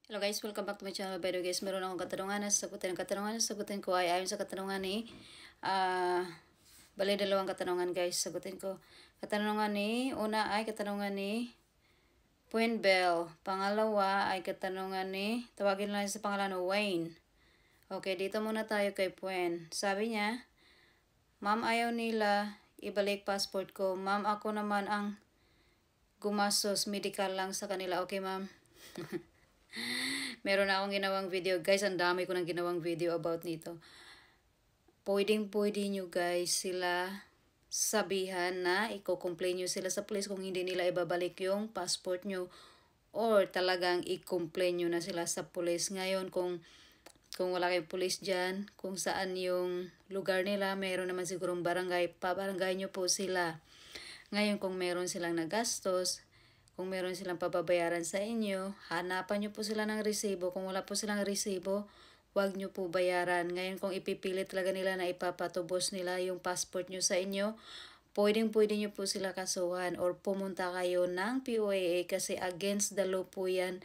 Hello guys, welcome back to my channel. By the way guys, meron akong katanungan na sasagutin. Ang katanungan na sasagutin ko ay ayon sa katanungan ni bali dalawang katanungan guys, sagutin ko. Katanungan ni, una ay katanungan ni Puen Bell. Pangalawa ay katanungan ni, tawagin lang sa pangalan ng Wayne. Okay, dito muna tayo kay Puen. Sabi niya, Ma'am, ayaw nila ibalik passport ko. Ma'am, ako naman ang gumastos, medical lang sa kanila. Okay, ma'am? Meron na akong ginawang video. Guys, ang dami ko nang ginawang video about nito. Pwede nyo guys sila sabihan na i-complain nyo sila sa police kung hindi nila ibabalik yung passport nyo. Or talagang i-complain nyo na sila sa police. Ngayon, kung wala kayong police dyan, kung saan yung lugar nila, meron naman sigurong barangay, pabarangay nyo po sila. Ngayon, kung meron silang nagastos, kung meron silang pababayaran sa inyo, hanapan nyo po sila ng resibo. Kung wala po silang resibo, huwag nyo po bayaran. Ngayon, kung ipipilit talaga nila na ipapatubos nila yung passport nyo sa inyo, pwede nyo po sila kasuhan or pumunta kayo ng POAA kasi against the law po yan.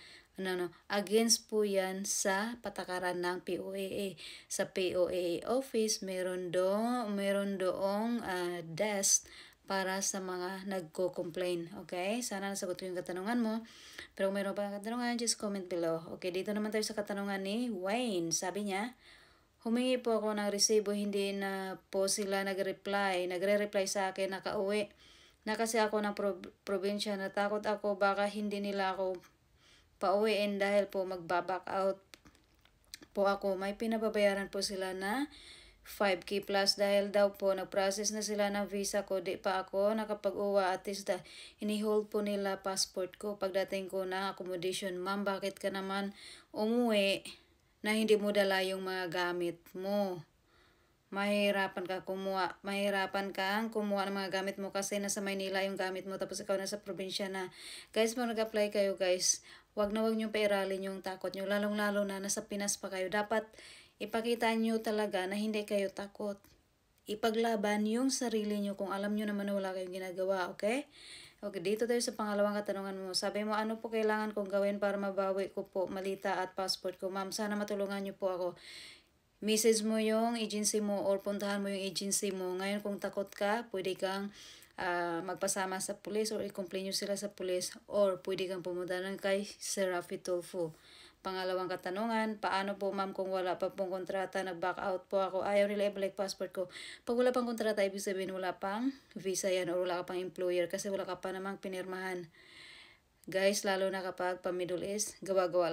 Against po yan sa patakaran ng POAA. Sa POAA office, meron doong desk para sa mga nagko-complain. Okay? Sana nasagot ko yung katanungan mo. Pero kung meron pa katanungan, just comment below. Okay, dito naman tayo sa katanungan ni Wayne. Sabi niya, humingi po ako ng resibo, hindi na po sila nagre-reply sa akin, nakauwi. Na kasi ako ng probinsya, natakot ako, baka hindi nila ako pauwiin dahil po magbaback out po ako. May pinababayaran po sila na 5K plus dahil daw po nag-process na sila ng visa ko, di pa ako nakapag-uwa at least inihold po nila passport ko pagdating ko ng accommodation. Ma'am, bakit ka naman umuwi na hindi mo dala yung mga gamit mo? Mahirapan kang kumuha ng mga gamit mo kasi nasa Maynila yung gamit mo tapos ikaw nasa probinsya na. Guys, kung nag-apply kayo guys, wag nyo pairalin yung takot nyo, lalong-lalo na nasa Pinas pa kayo. Dapat ipakita nyo talaga na hindi kayo takot. Ipaglaban yung sarili nyo kung alam nyo naman na wala kayong ginagawa, okay? Okay, dito tayo sa pangalawang katanungan mo. Sabi mo, ano po kailangan kong gawin para mabawi ko po malita at passport ko? Ma'am, sana matulungan nyo po ako. Message mo yung agency mo or puntahan mo yung agency mo. Ngayon, kung takot ka, pwede kang magpasama sa police or i-complain nyo sila sa police or pwede kang pumunta ng kay Sir Rafi Tulfo. Pangalawang katanungan, paano po ma'am kung wala pa pong kontrata, nag-back out po ako, ayaw nila i-balik passport ko. Pag wala pang kontrata, ibig sabihin wala pang visa yan or wala ka pang employer kasi wala ka pa namang pinirmahan. Guys, lalo na kapag pa Middle East, gawa-gawa lang.